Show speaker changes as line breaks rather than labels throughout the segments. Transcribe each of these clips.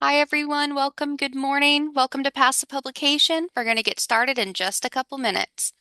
Hi, everyone. Welcome. Good morning. Welcome to Pass the Publication. We're going to get started in just a couple minutes.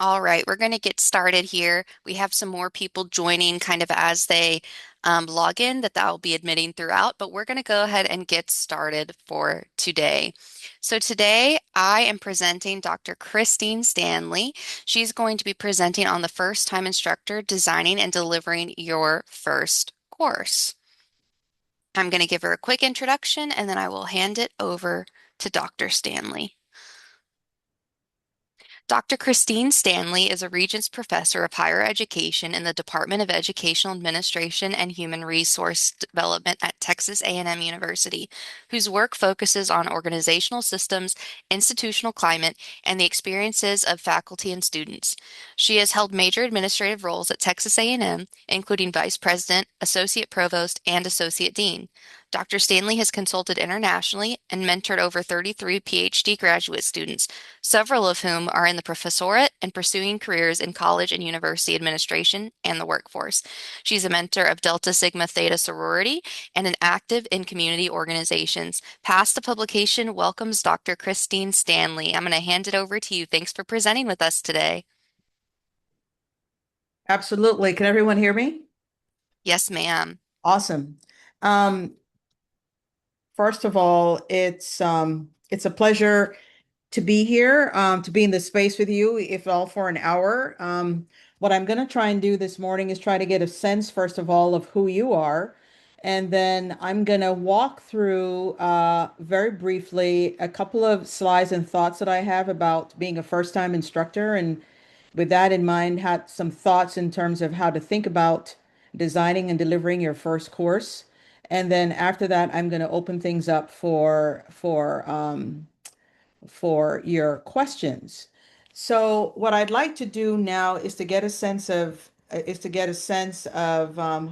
All right, we're going to get started here. We have some more people joining kind of as they log in that will be admitting throughout, but we're going to go ahead and get started for today. So today I am presenting Dr. Christine Stanley. She's going to be presenting on the first-time instructor designing and delivering your first course. I'm going to give her a quick introduction and then I will hand it over to Dr. Stanley. Dr. Christine Stanley is a Regents Professor of Higher Education in the Department of Educational Administration and Human Resource Development at Texas A&M University, whose work focuses on organizational systems, institutional climate, and the experiences of faculty and students. She has held major administrative roles at Texas A&M, including Vice President, Associate Provost, and Associate Dean. Dr. Stanley has consulted internationally and mentored over 33 PhD graduate students, several of whom are in the professorate and pursuing careers in college and university administration and the workforce. She's a mentor of Delta Sigma Theta sorority and an active in community organizations. Past the publication welcomes Dr. Christine Stanley. I'm going to hand it over to you. Thanks for presenting with us today.
Absolutely. Can everyone hear me?
Yes, ma'am.
Awesome. Um, First of all, it's a pleasure to be here, to be in this space with you, if all for an hour. What I'm going to try and do this morning is try to get a sense, first of all, of who you are. And then I'm going to walk through very briefly a couple of slides and thoughts that I have about being a first-time instructor. And with that in mind, had some thoughts in terms of how to think about designing and delivering your first course. And then after that, I'm going to open things up for your questions. So what I'd like to do now is to get a sense of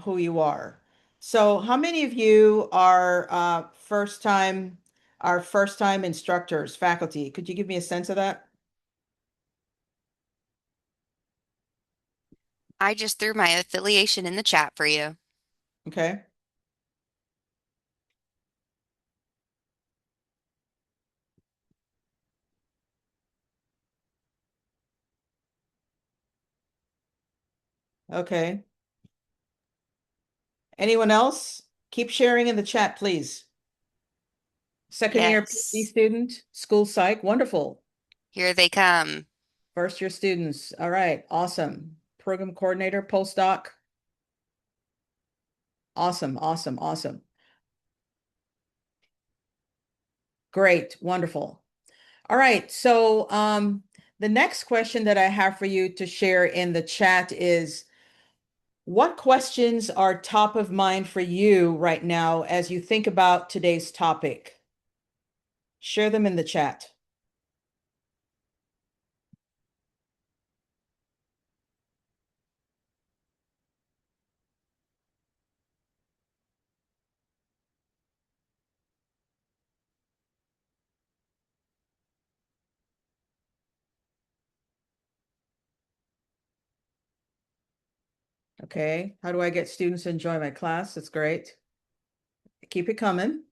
who you are. So how many of you are first time instructors, faculty? Could you give me a sense of that?
I just threw my affiliation in the chat for you.
Okay. Okay. Anyone else? Keep sharing in the chat, please. Second year PhD
Yes,
student, school psych, wonderful.
here they come.
First year students, all right, awesome. Program coordinator, postdoc, awesome, awesome, awesome. Great, wonderful. All right, so the next question that I have for you to share in the chat is, what questions are top of mind for you right now as you think about today's topic? Share them in the chat. Okay, how do I get students to enjoy my class? That's great. Keep it coming.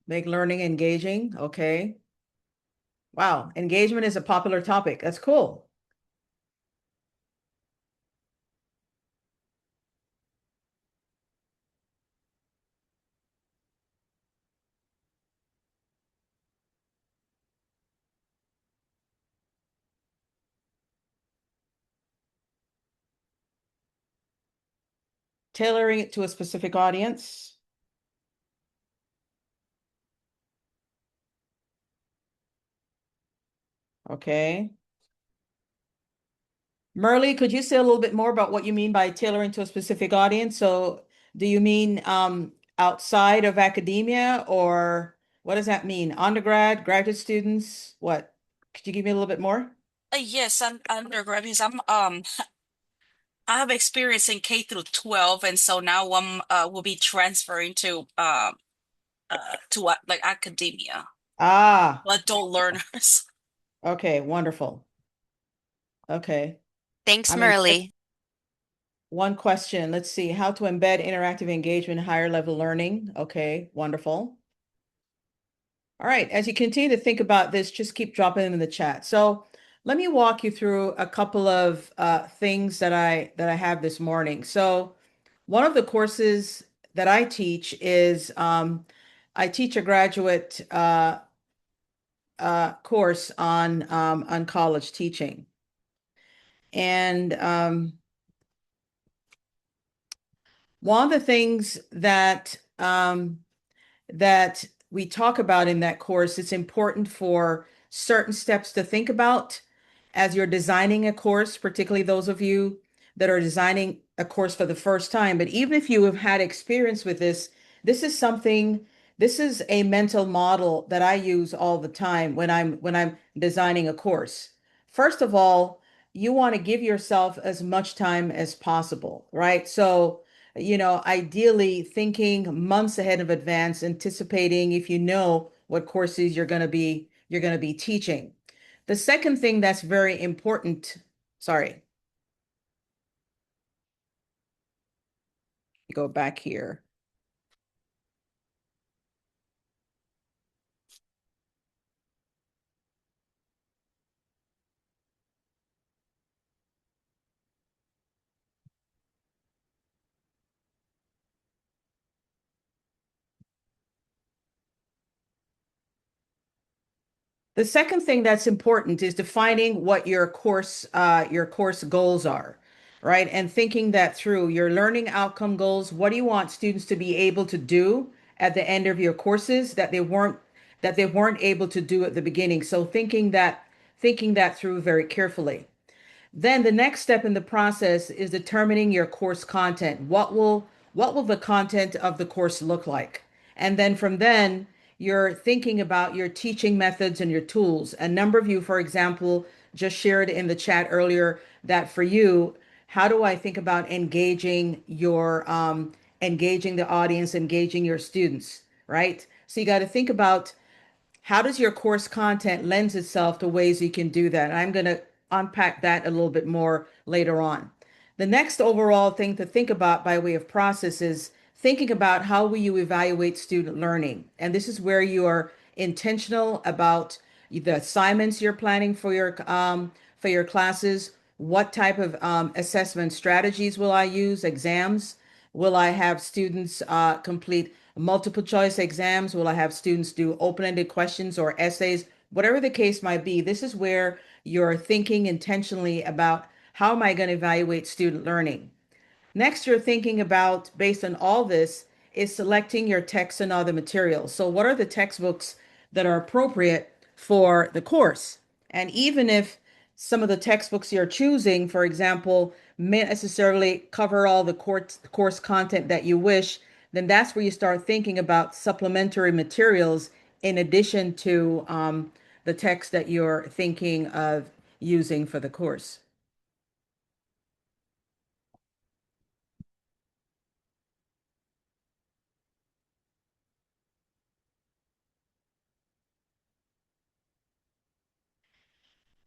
Make learning engaging. Okay. Wow, engagement is a popular topic. That's cool. Tailoring it to a specific audience. Okay. Merle, could you say a little bit more about what you mean by tailoring to a specific audience? So, do you mean outside of academia, or what does that mean? Undergrad, graduate students? What? Could you give me a little bit more?
Yes, I'm undergrad because I have experience in K through 12, and so now I'm will be transferring to what like academia,
Ah,
adult learners.
okay, wonderful. Okay.
Thanks,
I'm in
Merle.
one question. Let's see. How to embed interactive engagement in higher level learning. Okay, wonderful. All right. As you continue to think about this, just keep dropping them in the chat. So let me walk you through a couple of things that I have this morning. So one of the courses that I teach is I teach a graduate course on college teaching, and one of the things that we talk about in that course, it's important for certain steps to think about as you're designing a course, particularly those of you that are designing a course for the first time. But even if you have had experience with this, this is something, this is a mental model that I use all the time when I'm designing a course. First of all, you want to give yourself as much time as possible, right? So ideally thinking months ahead of advance, anticipating if you know what courses you're going to be teaching. The second thing that's very important, sorry, go back here. The second thing that's important is defining what your course goals are, right? And thinking that through your learning outcome goals. What do you want students to be able to do at the end of your courses that they weren't able to do at the beginning? So thinking that through very carefully. Then the next step in the process is determining your course content. What will the content of the course look like? And then from then, you're thinking about your teaching methods and your tools. A number of you, for example, just shared in the chat earlier that for you, how do I think about engaging the audience, engaging your students, right? So you got to think about how does your course content lends itself to ways you can do that? And I'm going to unpack that a little bit more later on. The next overall thing to think about by way of process is thinking about how will you evaluate student learning. And this is where you are intentional about the assignments you're planning for your classes. What type of assessment strategies will I use? Exams? Will I have students complete multiple choice exams? Will I have students do open-ended questions or essays? Whatever the case might be, this is where you're thinking intentionally about how am I going to evaluate student learning. Next, you're thinking about, based on all this, is selecting your texts and other materials. So, what are the textbooks that are appropriate for the course? And even if some of the textbooks you're choosing, for example, may not necessarily cover all the course content that you wish, then that's where you start thinking about supplementary materials in addition to the text that you're thinking of using for the course.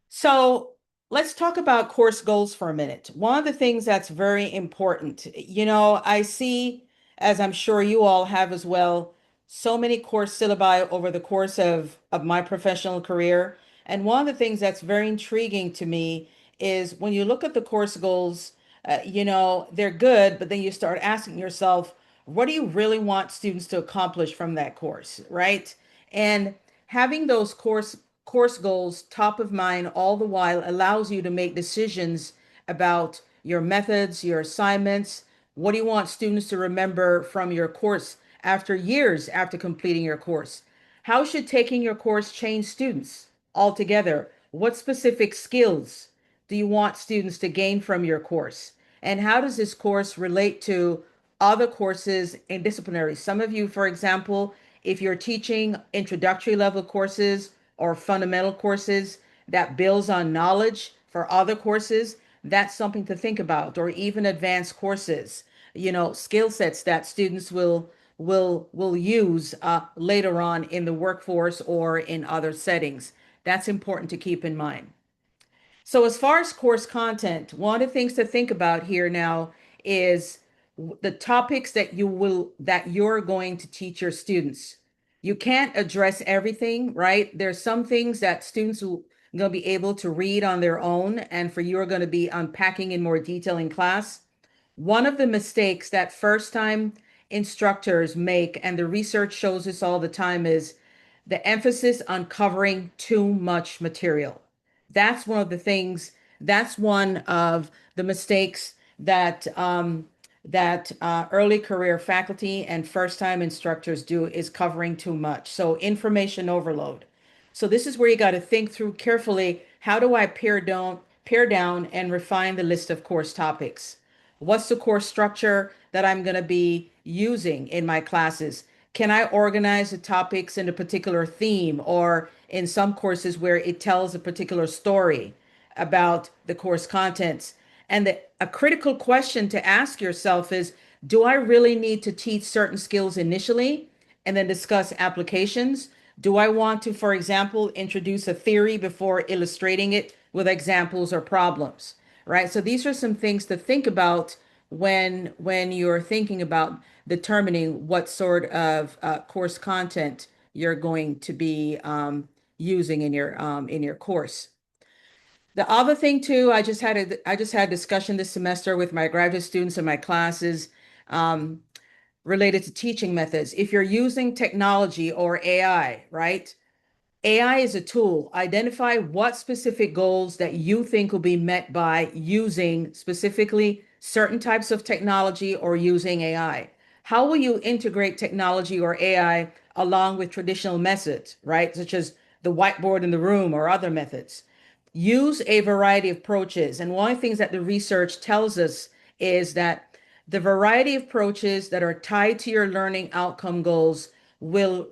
So let's talk about course goals for a minute. One of the things that's very important, I see, as I'm sure you all have as well, so many course syllabi over the course of my professional career. And one of the things that's very intriguing to me is when you look at the course goals, they're good, but then you start asking yourself, what do you really want students to accomplish from that course, right? And having those course goals top of mind all the while allows you to make decisions about your methods, your assignments. What do you want students to remember from your course after years after completing your course? How should taking your course change students altogether? What specific skills do you want students to gain from your course? And how does this course relate to other courses in disciplinary? Some of you, for example, if you're teaching introductory level courses or fundamental courses that builds on knowledge for other courses, that's something to think about, or even advanced courses, skill sets that students will use later on in the workforce or in other settings. That's important to keep in mind. So as far as course content, one of the things to think about here now is the topics that you're going to teach your students. You can't address everything, right? There's some things that students will going to be able to read on their own, and for you are going to be unpacking in more detail in class. One of the mistakes that first time instructors make, and the research shows this all the time, is the emphasis on covering too much material. That's one of the things, that's one of the mistakes that early career faculty and first time instructors do, is covering too much. So information overload. So this is where you got to think through carefully, how do I pare down and refine the list of course topics? What's the course structure that I'm going to be using in my classes? Can I organize the topics in a particular theme, or in some courses where it tells a particular story about the course contents? And a critical question to ask yourself is, do I really need to teach certain skills initially and then discuss applications? Do I want to, for example, introduce a theory before illustrating it with examples or problems? Right? So these are some things to think about when you're thinking about determining what sort of course content you're going to be using in your course. The other thing too, I just had a discussion this semester with my graduate students in my classes um, related to teaching methods. If you're using technology or AI, right? AI is a tool. Identify what specific goals that you think will be met by using specifically certain types of technology or using AI. How will you integrate technology or AI along with traditional methods, right? Such as the whiteboard in the room or other methods. Use a variety of approaches. And one of the things that the research tells us is that the variety of approaches that are tied to your learning outcome goals will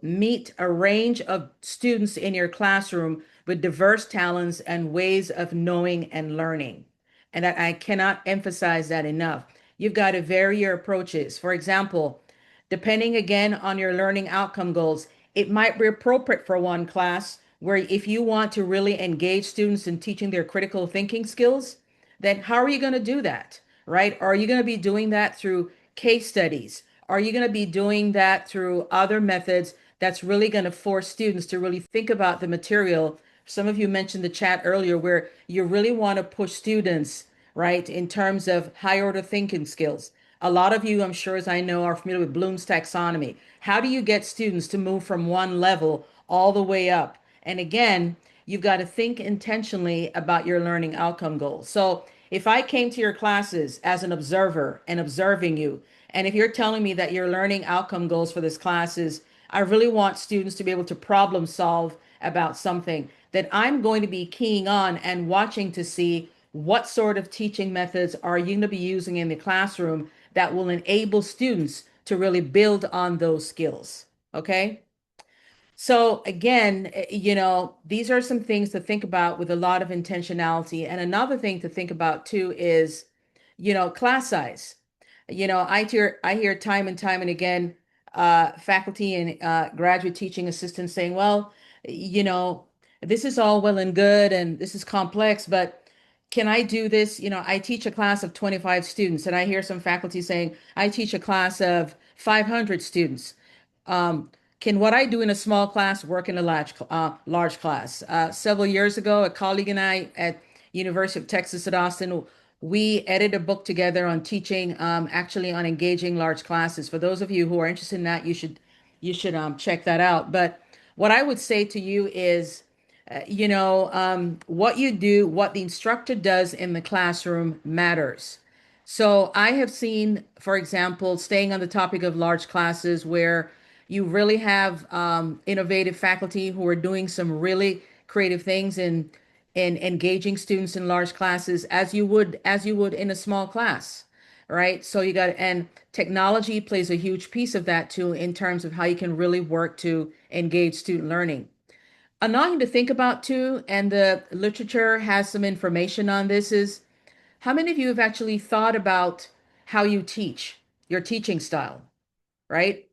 meet a range of students in your classroom with diverse talents and ways of knowing and learning. And I cannot emphasize that enough. You've got to vary your approaches. For example, depending again on your learning outcome goals, it might be appropriate for one class where if you want to really engage students in teaching their critical thinking skills, then how are you going to do that? Right? Are you going to be doing that through case studies? Are you going to be doing that through other methods that's really going to force students to really think about the material? Some of you mentioned the chat earlier where you really want to push students, right, in terms of high order thinking skills. A lot of you, I'm sure, as I know, are familiar with Bloom's taxonomy. How do you get students to move from one level all the way up? And again, you've got to think intentionally about your learning outcome goals. So if I came to your classes as an observer and observing you, and if you're telling me that your learning outcome goals for this class is, I really want students to be able to problem solve about something, that I'm going to be keying on and watching to see what sort of teaching methods are you going to be using in the classroom that will enable students to really build on those skills. Okay. So again, these are some things to think about with a lot of intentionality. And another thing to think about too is, class size. I hear time and time and again, faculty and graduate teaching assistants saying, well, you know, this is all well and good and this is complex, but can I do this? I teach a class of 25 students, and I hear some faculty saying, I teach a class of 500 students. Um, can what I do in a small class work in a large class? Several years ago, a colleague and I at University of Texas at Austin, we edited a book together on teaching, actually on engaging large classes. For those of you who are interested in that, you should check that out. But what I would say to you is, what you do, what the instructor does in the classroom matters. So I have seen, for example, staying on the topic of large classes where you really have innovative faculty who are doing some really creative things. And in engaging students in large classes as you would in a small class, right? So you got and technology plays a huge piece of that too in terms of how you can really work to engage student learning. Another thing to think about too, and the literature has some information on this, is how many of you have actually thought about how you teach, your teaching style, right?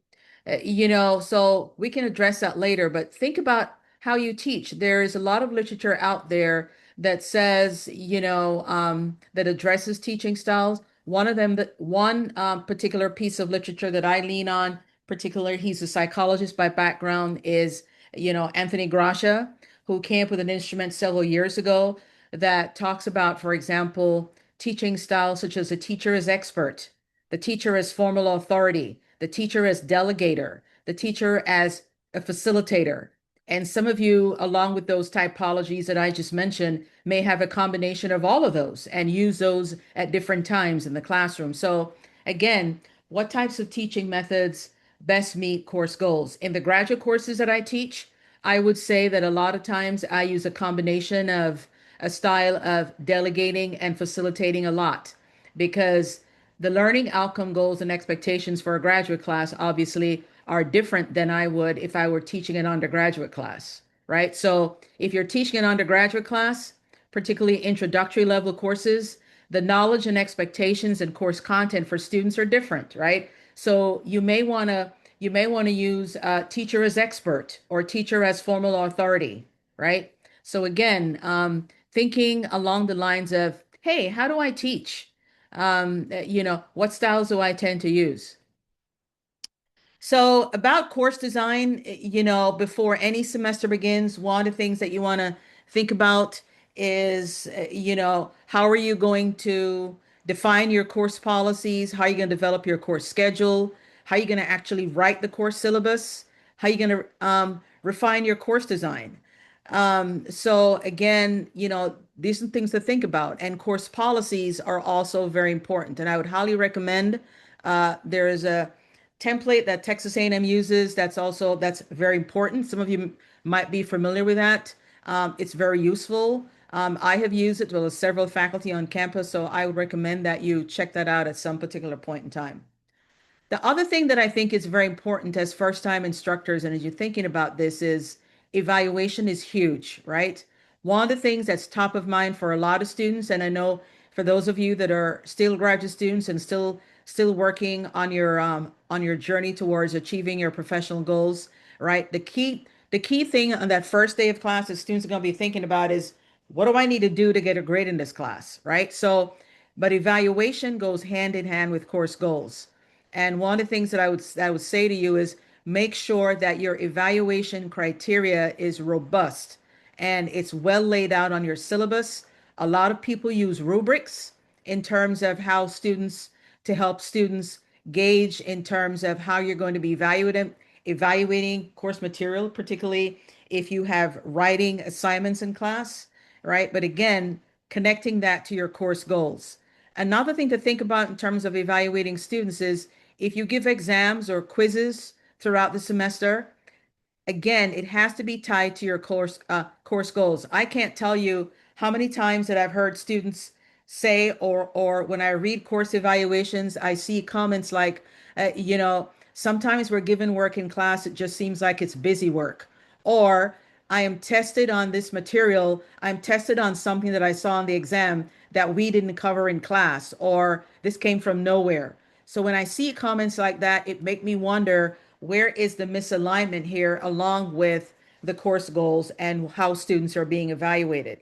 So we can address that later, but think about how you teach. There's a lot of literature out there that says, that addresses teaching styles. One of them, that one particular piece of literature that I lean on, particularly, he's a psychologist by background, is, Anthony Gracia, who came up with an instrument several years ago that talks about, for example, teaching styles such as a teacher is expert, the teacher as formal authority, the teacher as delegator, the teacher as a facilitator. And some of you, along with those typologies that I just mentioned, may have a combination of all of those and use those at different times in the classroom. So, again, what types of teaching methods best meet course goals? In the graduate courses that I teach, I would say that a lot of times I use a combination of a style of delegating and facilitating a lot, because the learning outcome goals and expectations for a graduate class obviously are different than I would if I were teaching an undergraduate class, right? So if you're teaching an undergraduate class, particularly introductory level courses, the knowledge and expectations and course content for students are different, right? So you may want to use teacher as expert or teacher as formal authority, right? So again, thinking along the lines of, hey, how do I teach? What styles do I tend to use? So, about course design, before any semester begins, one of the things that you want to think about is, how are you going to define your course policies? How are you going to develop your course schedule? How are you going to actually write the course syllabus? How are you going to refine your course design? So again, these are things to think about, and course policies are also very important. And I would highly recommend there is a template that Texas A&M uses that's very important. Some of you might be familiar with that. It's very useful. I have used it with several faculty on campus, so I would recommend that you check that out at some particular point in time. The other thing that I think is very important as first time instructors, and as you're thinking about this, is evaluation is huge, right? One of the things that's top of mind for a lot of students, and I know for those of you that are still graduate students and still working on your journey towards achieving your professional goals, right? The key thing on that first day of class that students are going to be thinking about is, what do I need to do to get a grade in this class, right? So, but evaluation goes hand in hand with course goals. And one of the things that I would say to you is, make sure that your evaluation criteria is robust and it's well laid out on your syllabus. A lot of people use rubrics in terms of how students to help students gauge in terms of how you're going to be evaluating course material, particularly if you have writing assignments in class, right? But again, connecting that to your course goals. Another thing to think about in terms of evaluating students is, if you give exams or quizzes throughout the semester, again, it has to be tied to your course goals. I can't tell you how many times that I've heard students say, or when I read course evaluations, I see comments like, sometimes we're given work in class, it just seems like it's busy work, or I am tested on this material. I'm tested on something that I saw in the exam that we didn't cover in class, or this came from nowhere. So when I see comments like that, it make me wonder, where is the misalignment here along with the course goals and how students are being evaluated?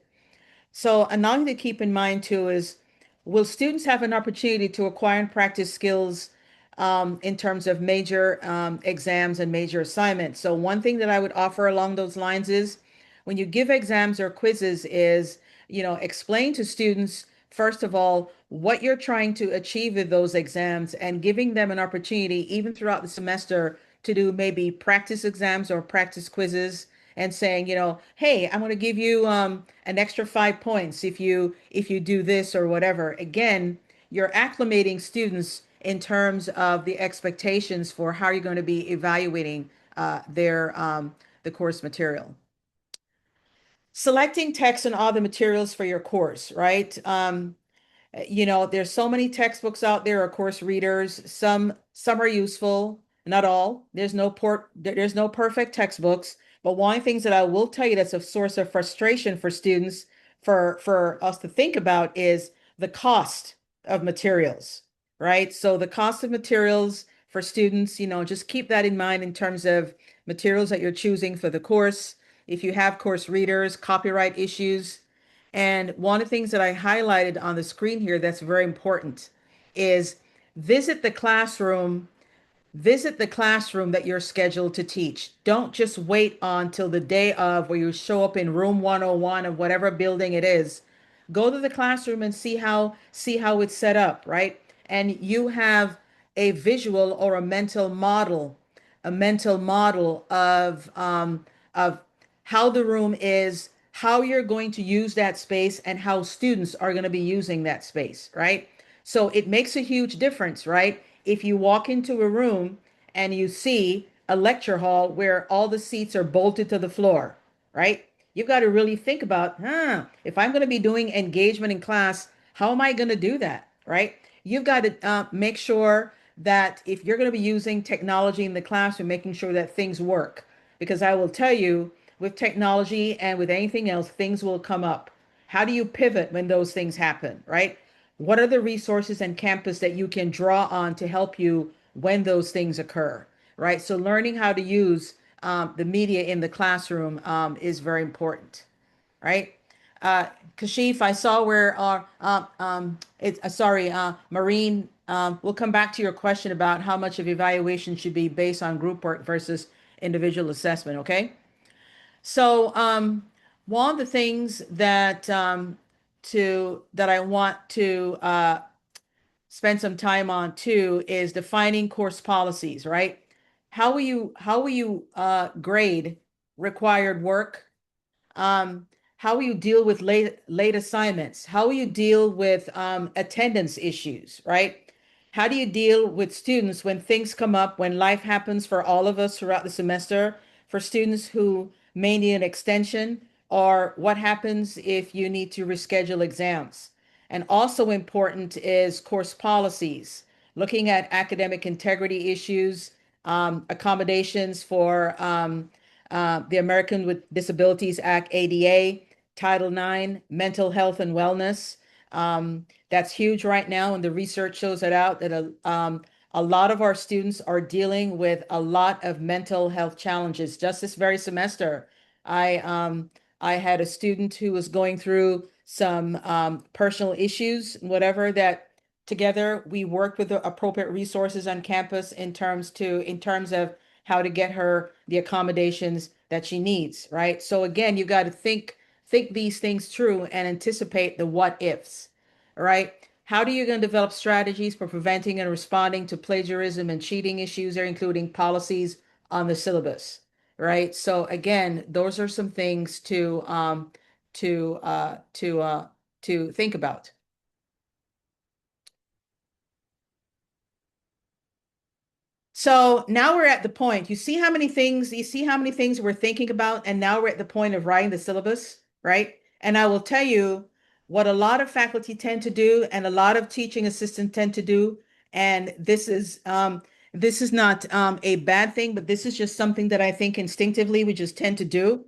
So another thing to keep in mind too is, will students have an opportunity to acquire and practice skills in terms of major exams and major assignments? So one thing that I would offer along those lines is, when you give exams or quizzes, is, explain to students, first of all, what you're trying to achieve with those exams, and giving them an opportunity even throughout the semester to do maybe practice exams or practice quizzes, and saying, hey, I'm going to give you an extra 5 points if you do this or whatever. Again, you're acclimating students in terms of the expectations for how you're going to be evaluating the course material. Selecting text and all the materials for your course, right? There's so many textbooks out there, of course, readers. Some are useful, not all. There's no perfect textbooks. But one of the things that I will tell you that's a source of frustration for students, for us to think about, is the cost of materials, right? So the cost of materials for students, just keep that in mind in terms of materials that you're choosing for the course. If you have course readers, copyright issues. And one of the things that I highlighted on the screen here that's very important is visit the classroom Visit the classroom that you're scheduled to teach. Don't just wait until the day of where you show up in room 101 of whatever building it is. Go to the classroom and see how it's set up, right? And you have a visual or a mental model of how the room is, how you're going to use that space, and how students are going to be using that space, right? So it makes a huge difference, right? If you walk into a room and you see a lecture hall where all the seats are bolted to the floor, right? You've got to really think about, if I'm going to be doing engagement in class, how am I going to do that, right? You've got to make sure that if you're going to be using technology in the classroom, making sure that things work. Because I will tell you, with technology and with anything else, things will come up. How do you pivot when those things happen, right? What are the resources and campus that you can draw on to help you when those things occur, right? So learning how to use the media in the classroom is very important, right? Uh, Kashif, I saw where sorry, Marine, we'll come back to your question about how much of evaluation should be based on group work versus individual assessment, okay? So, one of the things that I want to spend some time on too is defining course policies, right? How will you grade required work? um, how will you deal with late assignments? How will you deal with attendance issues, right? How do you deal with students when things come up, when life happens for all of us throughout the semester, for students who may need an extension, or what happens if you need to reschedule exams? And also important is course policies, looking at academic integrity issues, accommodations for the American with Disabilities Act, ADA, Title IX, mental health and wellness. That's huge right now, and the research shows it out that a lot of our students are dealing with a lot of mental health challenges. Just this very semester, I um, I had a student who was going through some personal issues, whatever that. Together, we worked with the appropriate resources on campus in terms of how to get her the accommodations that she needs, right? So again, you got to think these things through and anticipate the what ifs, right? How do you going to develop strategies for preventing and responding to plagiarism and cheating issues there, including policies on the syllabus, right? So again, those are some things to uh to uh to think about. So now we're at the point. You see how many things we're thinking about, and now we're at the point of writing the syllabus, right? And I will tell you what a lot of faculty tend to do and a lot of teaching assistants tend to do. And this is not a bad thing, but this is just something that I think instinctively we just tend to do.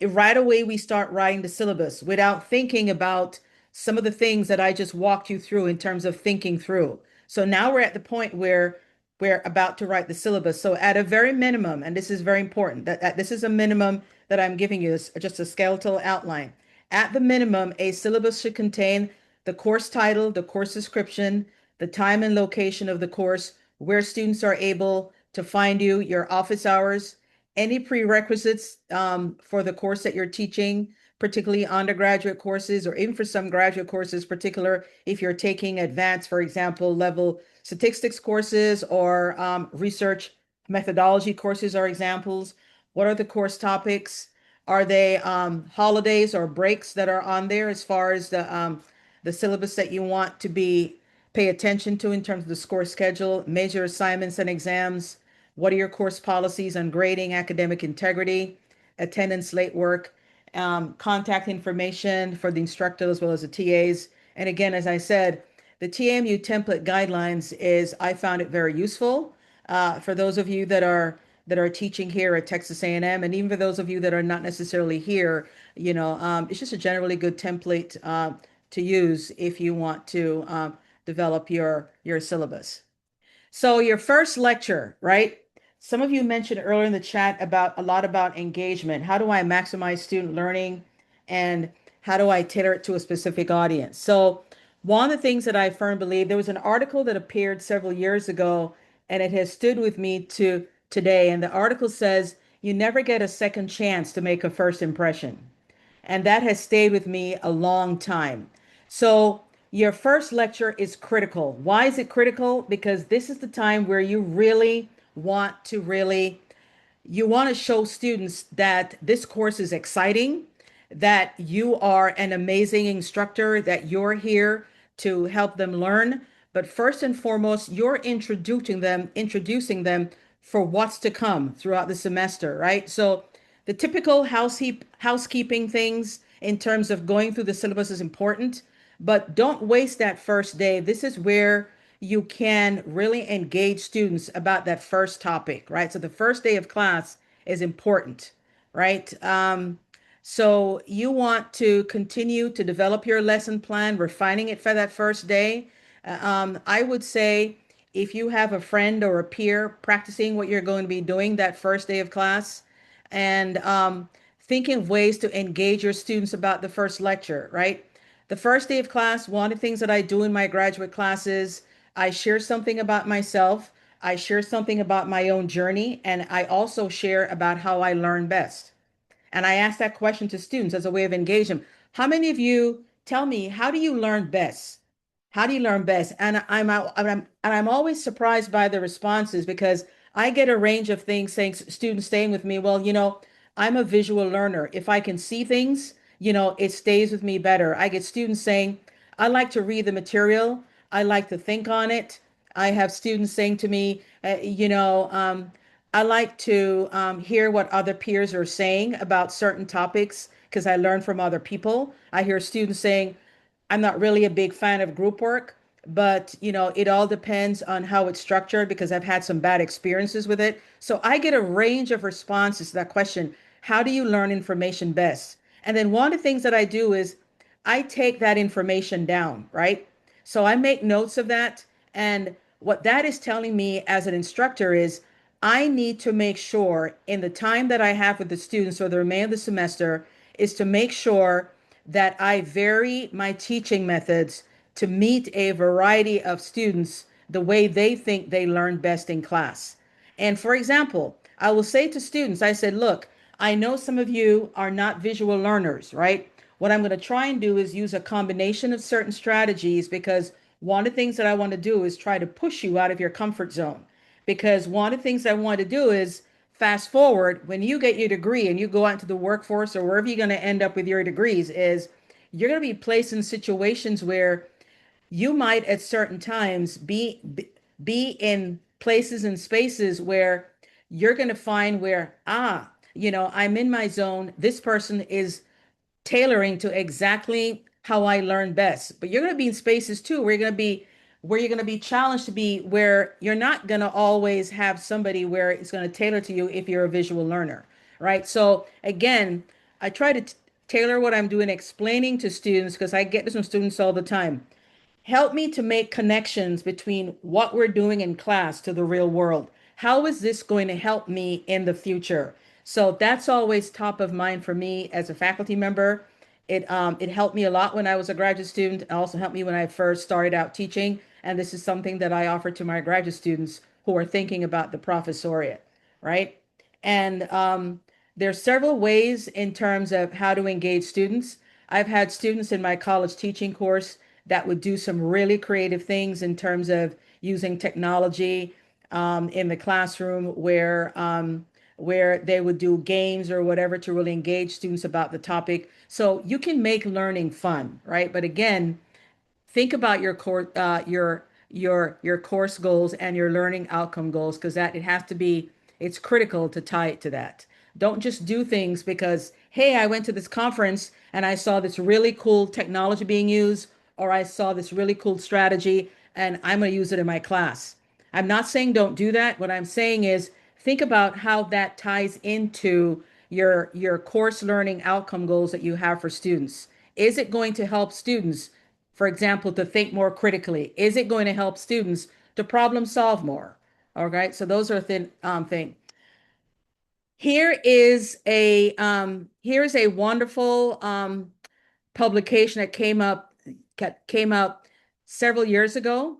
Right away, we start writing the syllabus without thinking about some of the things that I just walked you through in terms of thinking through. So now we're at the point where we're about to write the syllabus. So at a very minimum, and this is very important, that this is a minimum that I'm giving you, is just a skeletal outline. At the minimum, a syllabus should contain the course title, the course description, the time and location of the course, where students are able to find you, your office hours, any prerequisites for the course that you're teaching, particularly undergraduate courses, or even for some graduate courses, particular if you're taking advanced, for example, level statistics courses or research methodology courses are examples. What are the course topics? Are they holidays or breaks that are on there as far as the syllabus that you want to be pay attention to in terms of the course schedule, major assignments and exams? What are your course policies on grading, academic integrity, attendance, late work? contact information for the instructor as well as the TAs. And again, as I said, the TAMU template guidelines is I found it very useful for those of you that are teaching here at Texas A&M, and even for those of you that are not necessarily here, it's just a generally good template to use if you want to develop your syllabus. So your first lecture, right? Some of you mentioned earlier in the chat about a lot about engagement. How do I maximize student learning and how do I tailor it to a specific audience? So one of the things that I firmly believe, there was an article that appeared several years ago and it has stood with me to today. And the article says, you never get a second chance to make a first impression. And that has stayed with me a long time. So your first lecture is critical. Why is it critical? Because this is the time where you really want to really you want to show students that this course is exciting, that you are an amazing instructor, that you're here to help them learn. But first and foremost, you're introducing them for what's to come throughout the semester, right? So the typical housekeeping things in terms of going through the syllabus is important, but don't waste that first day. This is where you can really engage students about that first topic, right? So the first day of class is important, right? So you want to continue to develop your lesson plan, refining it for that first day. I would say if you have a friend or a peer practicing what you're going to be doing that first day of class, and thinking of ways to engage your students about the first lecture, right? The first day of class, one of the things that I do in my graduate classes, I share something about myself, I share something about my own journey, and I also share about how I learn best. And I ask that question to students as a way of engagement. How many of you tell me, how do you learn best? How do you learn best? And I'm always surprised by the responses because I get a range of things saying students staying with me. Well, I'm a visual learner. If I can see things, it stays with me better. I get students saying, I like to read the material. I like to think on it. I have students saying to me, I like to hear what other peers are saying about certain topics because I learn from other people. I hear students saying, I'm not really a big fan of group work, but it all depends on how it's structured because I've had some bad experiences with it. So I get a range of responses to that question. How do you learn information best? And then one of the things that I do is I take that information down, right? So I make notes of that. And what that is telling me as an instructor is I need to make sure in the time that I have with the students or the remainder of the semester is to make sure that I vary my teaching methods to meet a variety of students the way they think they learn best in class. And for example, I will say to students, I said, look, I know some of you are not visual learners, right? What I'm going to try and do is use a combination of certain strategies because one of the things that I want to do is try to push you out of your comfort zone. Because one of the things I want to do is fast forward when you get your degree and you go out into the workforce or wherever you're going to end up with your degrees is you're going to be placed in situations where you might at certain times be in places and spaces where you're going to find where I'm in my zone, this person is tailoring to exactly how I learn best. But you're going to be in spaces too where you're going to be challenged to be where you're not going to always have somebody where it's going to tailor to you if you're a visual learner, right? So again, I try to tailor what I'm doing, explaining to students because I get this from students all the time. Help me to make connections between what we're doing in class to the real world. How is this going to help me in the future? So that's always top of mind for me as a faculty member. It helped me a lot when I was a graduate student. It also helped me when I first started out teaching. And this is something that I offer to my graduate students who are thinking about the professoriate, right? And there's several ways in terms of how to engage students. I've had students in my college teaching course that would do some really creative things in terms of using technology in the classroom where they would do games or whatever to really engage students about the topic. So you can make learning fun, right? But again, think about your your course goals and your learning outcome goals because that it has to be it's critical to tie it to that. Don't just do things because hey, I went to this conference and I saw this really cool technology being used, or I saw this really cool strategy and I'm going to use it in my class. I'm not saying don't do that. What I'm saying is think about how that ties into your course learning outcome goals that you have for students. Is it going to help students, for example, to think more critically? Is it going to help students to problem solve more? All right. So those are thing. Here's a wonderful publication that came out several years ago.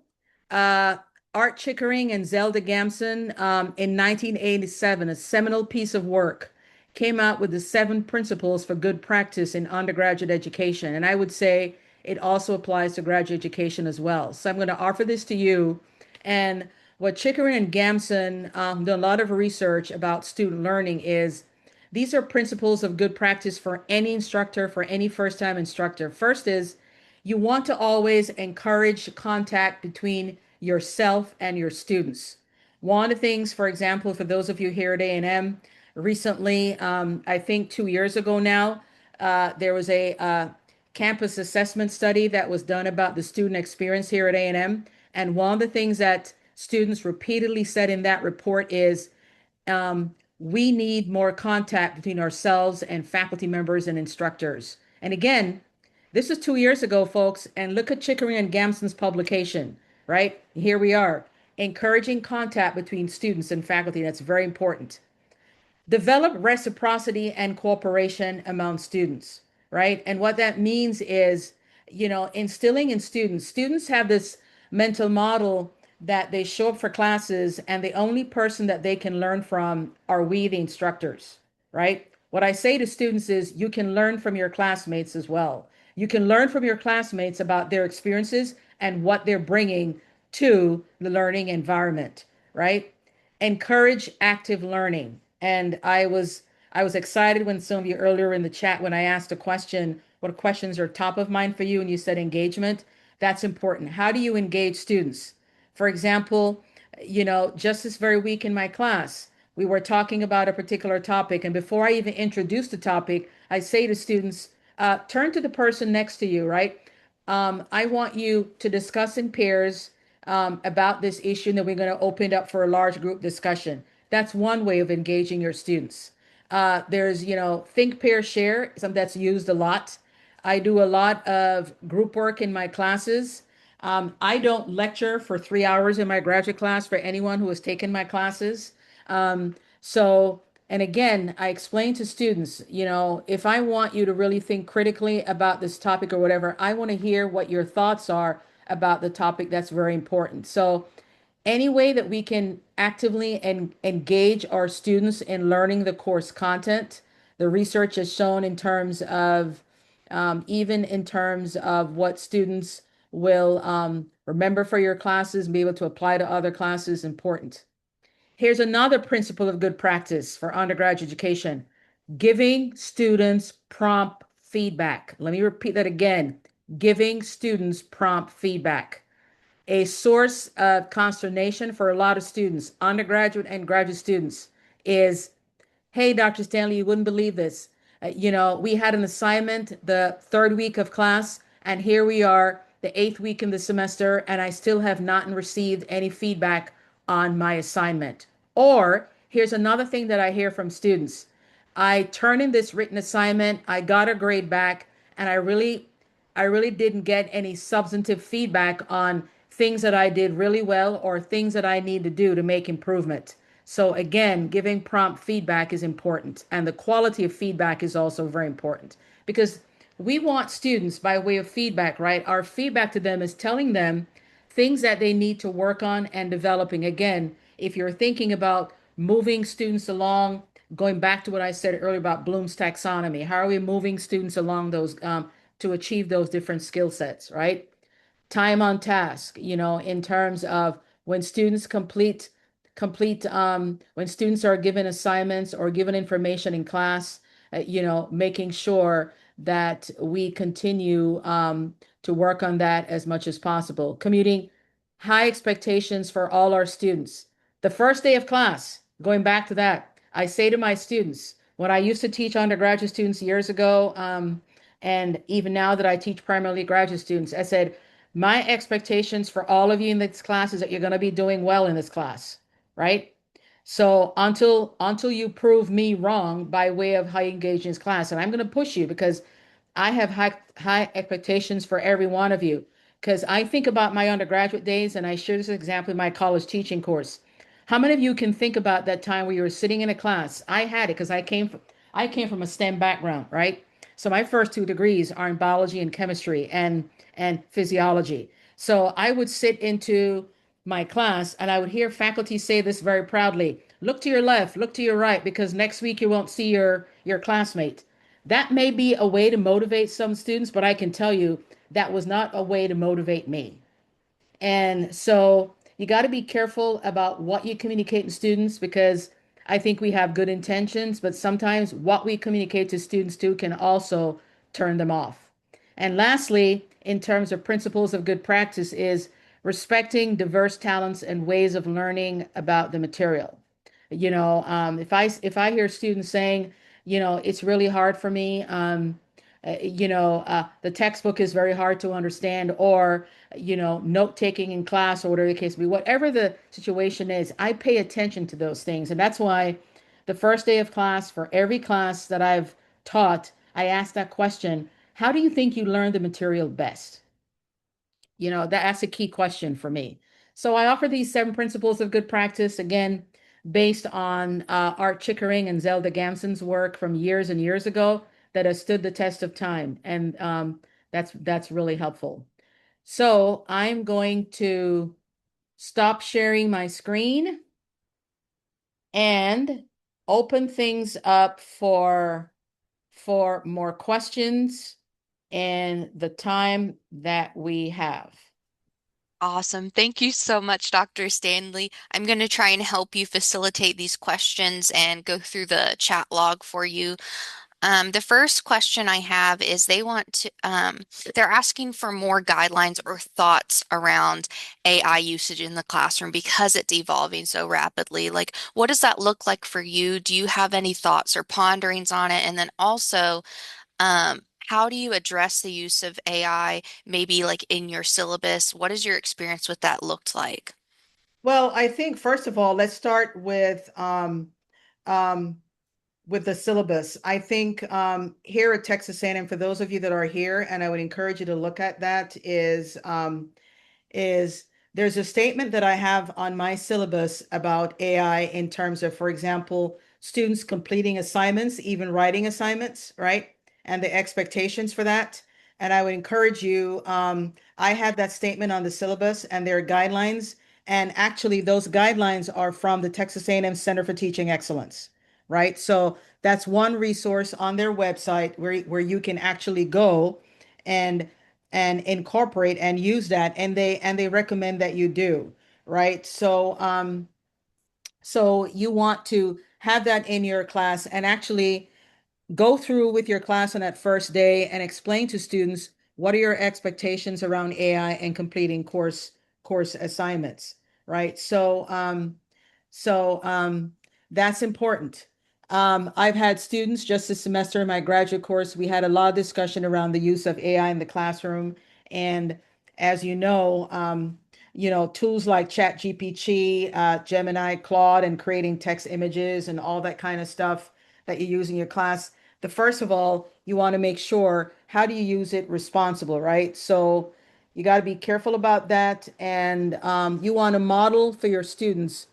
Uh, Art Chickering and Zelda Gamson in 1987, a seminal piece of work, came out with the 7 principles for good practice in undergraduate education. And I would say it also applies to graduate education as well. So I'm going to offer this to you. And what Chickering and Gamson done a lot of research about student learning is these are principles of good practice for any instructor, for any first time instructor. First is you want to always encourage contact between yourself and your students. One of the things, for example, for those of you here at A&M, recently, I think 2 years ago now, there was a campus assessment study that was done about the student experience here at A&M. And one of the things that students repeatedly said in that report is we need more contact between ourselves and faculty members and instructors. And again, this is 2 years ago, folks, and look at Chickering and Gamson's publication, right? Here we are, encouraging contact between students and faculty. That's very important. Develop reciprocity and cooperation among students, right? And what that means is, instilling in students have this mental model that they show up for classes and the only person that they can learn from are we, the instructors, right? What I say to students is you can learn from your classmates as well. You can learn from your classmates about their experiences and what they're bringing to the learning environment, right? Encourage active learning. And I was excited when some of you earlier in the chat when I asked a question, what questions are top of mind for you? And you said engagement. That's important. How do you engage students? For example, just this very week in my class, we were talking about a particular topic. And before I even introduce the topic, I say to students, turn to the person next to you, right? I want you to discuss in pairs about this issue, and then we're going to open it up for a large group discussion. That's one way of engaging your students. There's, think, pair, share, something that's used a lot. I do a lot of group work in my classes. I don't lecture for 3 hours in my graduate class for anyone who has taken my classes. So, and again, I explain to students, if I want you to really think critically about this topic or whatever, I want to hear what your thoughts are about the topic. That's very important. So, any way that we can actively engage our students in learning the course content, the research has shown in terms of even in terms of what students will remember for your classes and be able to apply to other classes, important. Here's another principle of good practice for undergraduate education: giving students prompt feedback. Let me repeat that again: giving students prompt feedback. A source of consternation for a lot of students, undergraduate and graduate students, is, hey, Dr. Stanley, you wouldn't believe this. We had an assignment the third week of class, and here we are, the eighth week in the semester, and I still have not received any feedback on my assignment. Or here's another thing that I hear from students: I turned in this written assignment, I got a grade back, and I really didn't get any substantive feedback on things that I did really well or things that I need to do to make improvement. So again, giving prompt feedback is important, and the quality of feedback is also very important because we want students by way of feedback, right? Our feedback to them is telling them things that they need to work on and developing. Again, if you're thinking about moving students along, going back to what I said earlier about Bloom's taxonomy, how are we moving students along those to achieve those different skill sets, right? Time on task, in terms of when students when students are given assignments or given information in class, making sure that we continue to work on that as much as possible. Commuting high expectations for all our students. The first day of class, going back to that, I say to my students, When I used to teach undergraduate students years ago, and even now that I teach primarily graduate students, I said, my expectations for all of you in this class is that you're going to be doing well in this class, right? So until you prove me wrong by way of how you engage in this class, and I'm going to push you because I have high expectations for every one of you because I think about my undergraduate days and I share this example in my college teaching course. How many of you can think about that time where you were sitting in a class? I had it because I came from a STEM background, right? So my first two degrees are in biology and chemistry and physiology. So I would sit into my class and I would hear faculty say this very proudly. Look to your left, look to your right, because next week you won't see your classmate. That may be a way to motivate some students, but I can tell you that was not a way to motivate me. And so you got to be careful about what you communicate to students because I think we have good intentions, but sometimes what we communicate to students too can also turn them off. And lastly, in terms of principles of good practice, is respecting diverse talents and ways of learning about the material. If I hear students saying, it's really hard for me, the textbook is very hard to understand, or note taking in class, or whatever the case may be, whatever the situation is, I pay attention to those things. And that's why the first day of class, for every class that I've taught, I ask that question: how do you think you learn the material best? That's a key question for me. So I offer these 7 principles of good practice, again, based on Art Chickering and Zelda Gamson's work from years and years ago that has stood the test of time. And that's really helpful. So I'm going to stop sharing my screen and open things up for more questions and the time that we have.
Awesome. Thank you so much, Dr. Stanley. I'm going to try and help you facilitate these questions and go through the chat log for you. The first question I have is they're asking for more guidelines or thoughts around AI usage in the classroom because it's evolving so rapidly. Like, what does that look like for you? Do you have any thoughts or ponderings on it? And then also, how do you address the use of AI, maybe like in your syllabus? What has your experience with that looked like?
Well, I think first of all, let's start um, with the syllabus. I think here at Texas A&M, for those of you that are here, and I would encourage you to look at that, is there's a statement that I have on my syllabus about AI in terms of, for example, students completing assignments, even writing assignments, right? And the expectations for that. And I would encourage you, I have that statement on the syllabus and there are guidelines. And actually, those guidelines are from the Texas A&M Center for Teaching Excellence, right? So that's one resource on their website where you can actually go and incorporate and use that, and they recommend that you do, right? So you want to have that in your class and actually go through with your class on that first day and explain to students what are your expectations around AI and completing course assignments, right? So that's important. I've had students just this semester in my graduate course. We had a lot of discussion around the use of AI in the classroom, and as tools like ChatGPT, Gemini, Claude, and creating text images and all that kind of stuff that you use in your class. The first of all, you want to make sure how do you use it responsible, right? So you got to be careful about that, and you want to model for your students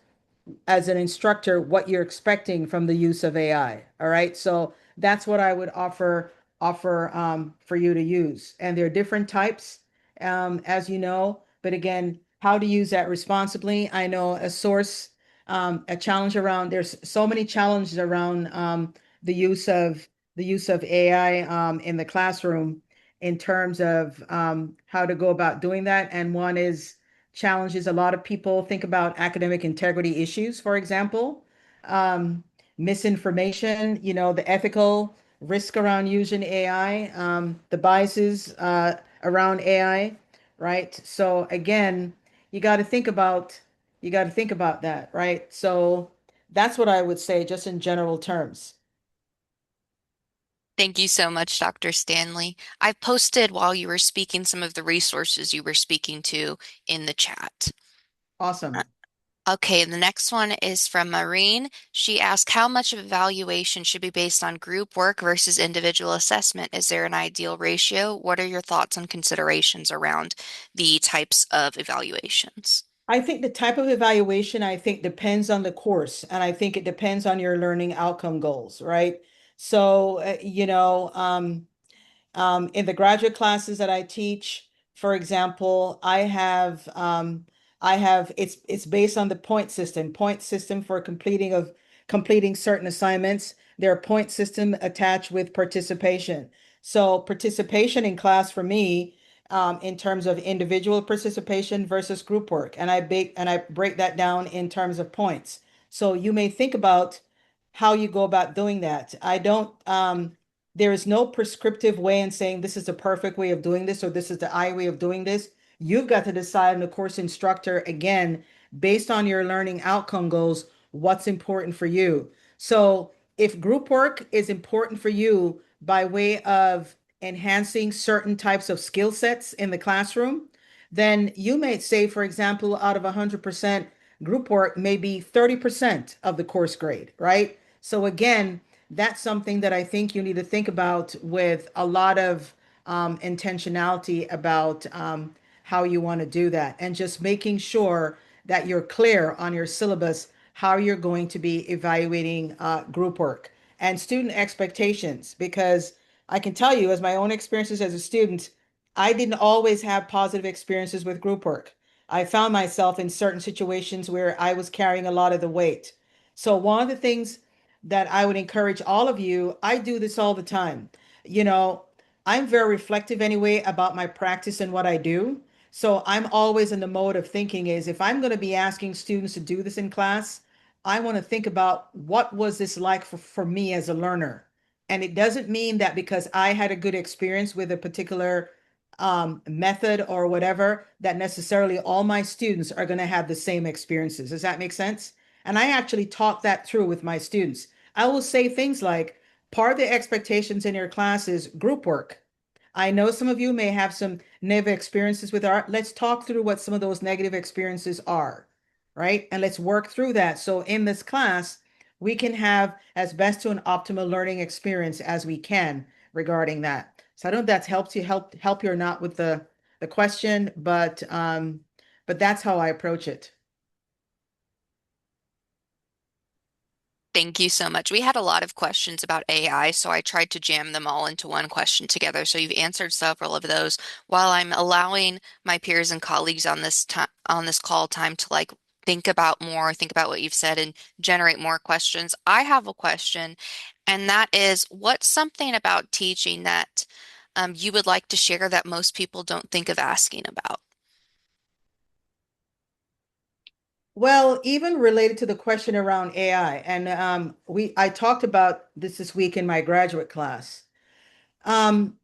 as an instructor what you're expecting from the use of AI. All right. So that's what I would offer for you to use. And there are different types, as you know. But again, how to use that responsibly. I know a challenge around. There's so many challenges around the use of AI in the classroom in terms of how to go about doing that. And one is challenges. A lot of people think about academic integrity issues, for example, um, misinformation, the ethical risk around using AI, the biases around AI, right? So again, you got to think about you got to think about that, right? So that's what I would say, just in general terms.
Thank you so much, Dr. Stanley. I posted while you were speaking some of the resources you were speaking to in the chat.
Awesome.
Okay, the next one is from Maureen. She asked how much of evaluation should be based on group work versus individual assessment? Is there an ideal ratio? What are your thoughts and considerations around the types of evaluations?
I think the type of evaluation, I think, depends on the course, and I think it depends on your learning outcome goals, right? So, in the graduate classes that I teach, for example, I have it's based on the point system for completing certain assignments. There are point system attached with participation. So participation in class for me, in terms of individual participation versus group work, and I break that down in terms of points. So you may think about how you go about doing that. I don't. There is no prescriptive way in saying this is the perfect way of doing this or this is the I way of doing this. You've got to decide, and the course instructor, again, based on your learning outcome goals, what's important for you. So if group work is important for you by way of enhancing certain types of skill sets in the classroom, then you may say, for example, out of 100% group work, maybe 30% of the course grade, right? So again, that's something that I think you need to think about with a lot of intentionality about how you want to do that, and just making sure that you're clear on your syllabus, how you're going to be evaluating group work and student expectations. Because I can tell you, as my own experiences as a student, I didn't always have positive experiences with group work. I found myself in certain situations where I was carrying a lot of the weight. So, one of the things that I would encourage all of you, I do this all the time. You know, I'm very reflective anyway about my practice and what I do. So I'm always in the mode of thinking is if I'm going to be asking students to do this in class, I want to think about what was this like for me as a learner. And it doesn't mean that because I had a good experience with a particular method or whatever, that necessarily all my students are going to have the same experiences. Does that make sense? And I actually talk that through with my students. I will say things like part of the expectations in your class is group work. I know some of you may have some negative experiences with art. Let's talk through what some of those negative experiences are, right? And let's work through that. So in this class, we can have as best to an optimal learning experience as we can regarding that. So I don't know if that's helps you help you or not with the question, but that's how I approach it.
Thank you so much. We had a lot of questions about AI, so I tried to jam them all into one question together. So you've answered several of those while I'm allowing my peers and colleagues on this time on this call time to like think about what you've said and generate more questions. I have a question, and that is, what's something about teaching that you would like to share that most people don't think of asking about?
Well, even related to the question around AI, and I talked about this week in my graduate class. Um,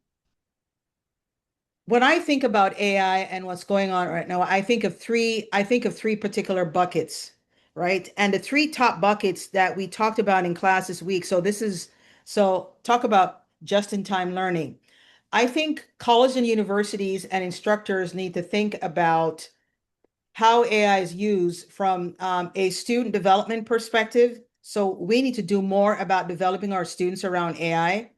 when I think about AI and what's going on right now, I think of three particular buckets, right? And the three top buckets that we talked about in class this week. So talk about just-in-time learning. I think colleges and universities and instructors need to think about how AI is used from a student development perspective. So we need to do more about developing our students around AI.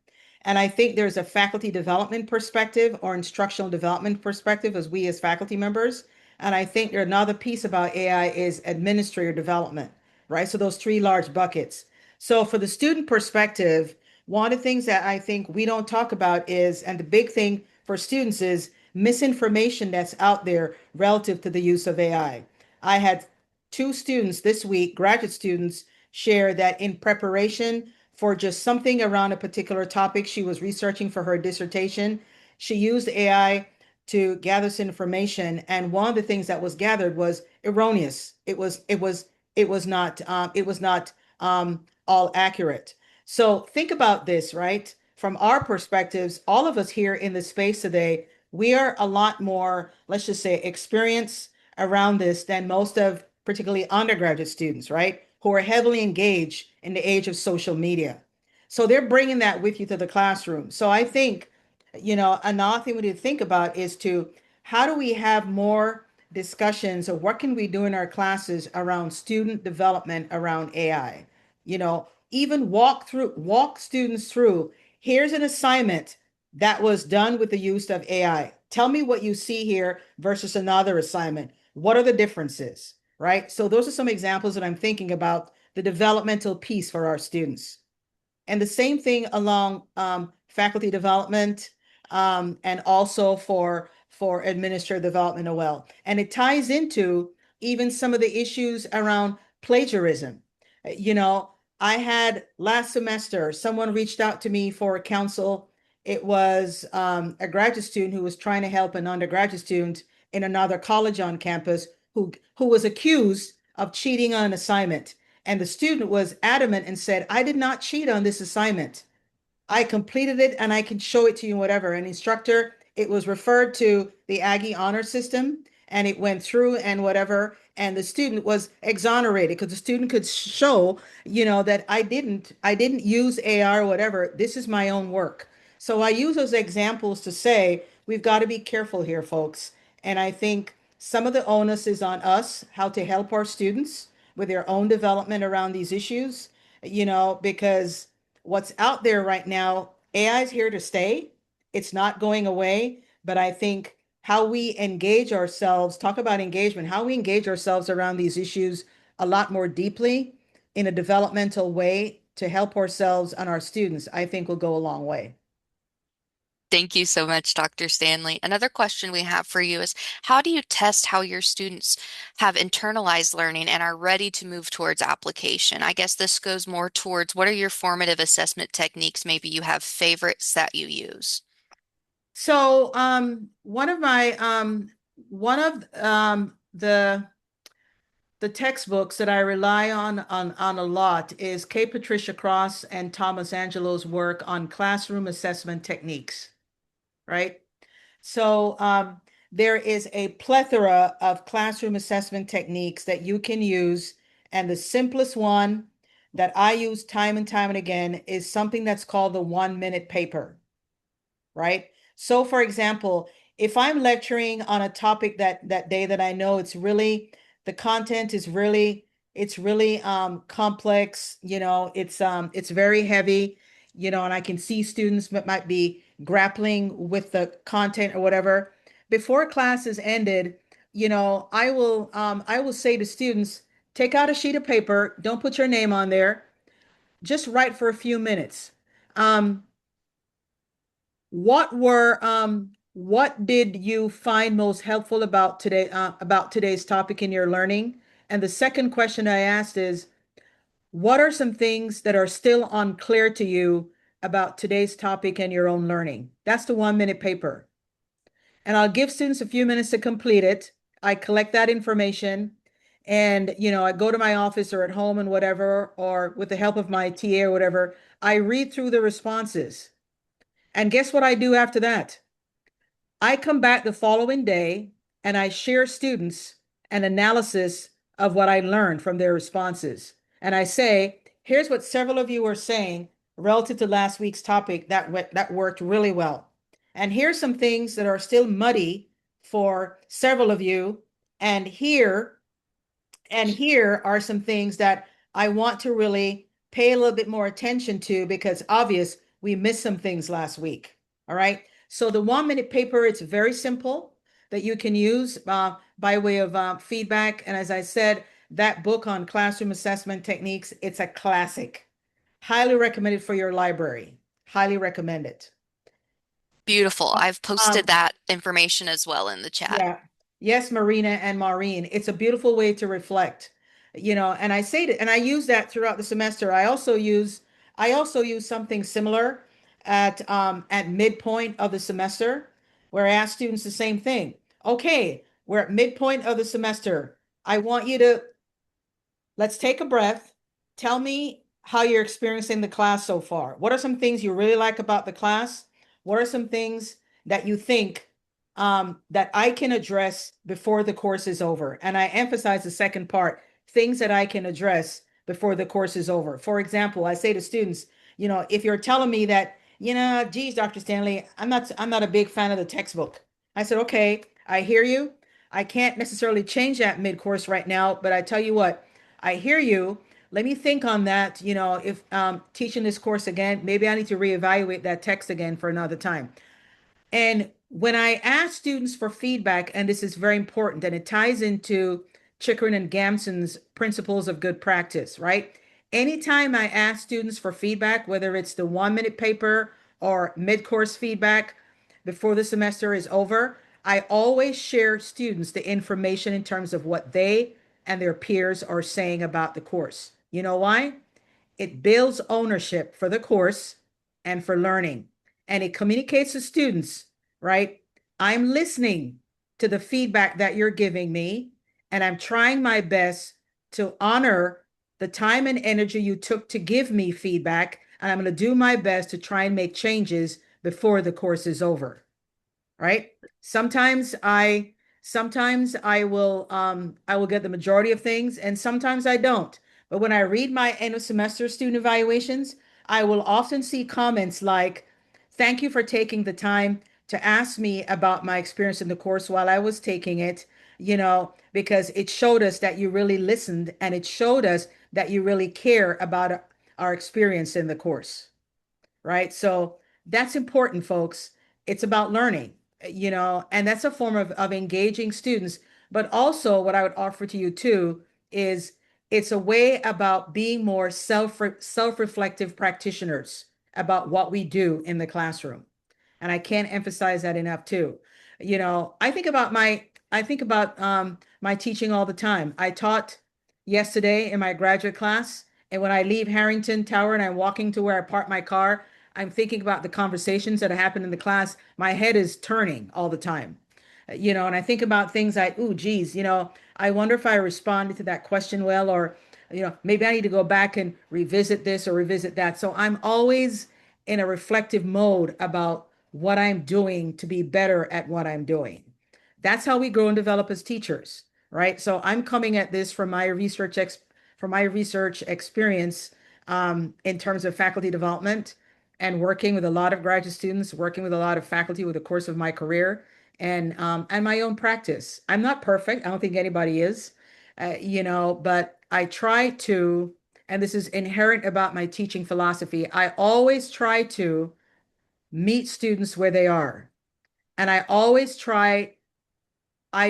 And I think there's a faculty development perspective or instructional development perspective as we as faculty members. And I think there another piece about AI is administrator development, right? So those three large buckets. So for the student perspective, one of the things that I think we don't talk about is, and the big thing for students is misinformation that's out there relative to the use of AI. I had two students this week, graduate students, share that in preparation for just something around a particular topic she was researching for her dissertation, she used AI to gather some information, and one of the things that was gathered was erroneous. It was not all accurate. So think about this, right? From our perspectives, all of us here in this space today, we are a lot more, let's just say, experienced around this than most of particularly undergraduate students, right? Who are heavily engaged in the age of social media. So they're bringing that with you to the classroom. So I think, another thing we need to think about is to how do we have more discussions of what can we do in our classes around student development around AI? Even walk students through, here's an assignment that was done with the use of AI. Tell me what you see here versus another assignment. What are the differences, right? So those are some examples that I'm thinking about the developmental piece for our students. And the same thing along faculty development and also for administrative development as well. And it ties into even some of the issues around plagiarism. You know, I had last semester, someone reached out to me for counsel. It was a graduate student who was trying to help an undergraduate student in another college on campus who was accused of cheating on an assignment. And the student was adamant and said, I did not cheat on this assignment. I completed it and I can show it to you, whatever. An instructor, it was referred to the Aggie honor system and it went through and whatever. And the student was exonerated because the student could show, that I didn't use AR or whatever. This is my own work. So I use those examples to say we've got to be careful here, folks. And I think some of the onus is on us, how to help our students with their own development around these issues, because what's out there right now, AI is here to stay. It's not going away. But I think how we engage ourselves, talk about engagement, how we engage ourselves around these issues a lot more deeply in a developmental way to help ourselves and our students, I think will go a long way.
Thank you so much, Dr. Stanley. Another question we have for you is, how do you test how your students have internalized learning and are ready to move towards application? I guess this goes more towards what are your formative assessment techniques? Maybe you have favorites that you use.
So, one of the textbooks that I rely on a lot is K. Patricia Cross and Thomas Angelo's work on classroom assessment techniques, right? So, there is a plethora of classroom assessment techniques that you can use, and the simplest one that I use time and time and again is something that's called the 1 minute paper, right? So for example, if I'm lecturing on a topic that day that I know the content is really complex, it's very heavy, and I can see students that might be grappling with the content or whatever. Before class is ended, I will say to students, take out a sheet of paper, don't put your name on there, just write for a few minutes. Um, what did you find most helpful about today's topic in your learning? And the second question I asked is, what are some things that are still unclear to you about today's topic and your own learning? That's the 1 minute paper. And I'll give students a few minutes to complete it. I collect that information and, I go to my office or at home and whatever, or with the help of my TA or whatever, I read through the responses. And guess what I do after that? I come back the following day and I share students an analysis of what I learned from their responses. And I say, here's what several of you are saying relative to last week's topic that worked really well. And here's some things that are still muddy for several of you. And here are some things that I want to really pay a little bit more attention to because obvious we missed some things last week. All right. So the 1 minute paper, it's very simple that you can use by way of feedback. And as I said, that book on classroom assessment techniques, it's a classic. Highly recommended for your library. Highly recommend it.
Beautiful. I've posted
Um,
that information as well in the chat.
Yeah. Yes, Marina and Maureen. It's a beautiful way to reflect. And I say that, and I use that throughout the semester. I also use something similar at midpoint of the semester where I ask students the same thing. Okay, we're at midpoint of the semester. I want you to let's take a breath. Tell me how you're experiencing the class so far. What are some things you really like about the class? What are some things that you think that I can address before the course is over? And I emphasize the second part, things that I can address before the course is over. For example, I say to students, if you're telling me that, geez, Dr. Stanley, I'm not a big fan of the textbook. I said, okay, I hear you. I can't necessarily change that mid-course right now, but I tell you what, I hear you. Let me think on that. If teaching this course again, maybe I need to reevaluate that text again for another time. And when I ask students for feedback, and this is very important, and it ties into Chickering and Gamson's principles of good practice, right? Anytime I ask students for feedback, whether it's the 1 minute paper or mid-course feedback before the semester is over, I always share students the information in terms of what they and their peers are saying about the course. You know why? It builds ownership for the course and for learning. And it communicates to students, right? I'm listening to the feedback that you're giving me, and I'm trying my best to honor the time and energy you took to give me feedback. And I'm going to do my best to try and make changes before the course is over, right? Sometimes I sometimes I will get the majority of things and sometimes I don't. But when I read my end of semester student evaluations, I will often see comments like, "Thank you for taking the time to ask me about my experience in the course while I was taking it, because it showed us that you really listened and it showed us that you really care about our experience in the course." Right? So that's important, folks. It's about learning, and that's a form of engaging students. But also, what I would offer to you too is it's a way about being more self-reflective practitioners about what we do in the classroom. And I can't emphasize that enough too. I think about my teaching all the time. I taught yesterday in my graduate class, and when I leave Harrington Tower and I'm walking to where I park my car, I'm thinking about the conversations that happened in the class. My head is turning all the time. And I think about things like, ooh, geez, I wonder if I responded to that question well, or, maybe I need to go back and revisit this or revisit that. So I'm always in a reflective mode about what I'm doing to be better at what I'm doing. That's how we grow and develop as teachers, right? So I'm coming at this from my research experience in terms of faculty development and working with a lot of graduate students, working with a lot of faculty over the course of my career and my own practice. I'm not perfect. I don't think anybody is, but I try to, and this is inherent about my teaching philosophy. I always try to meet students where they are. And I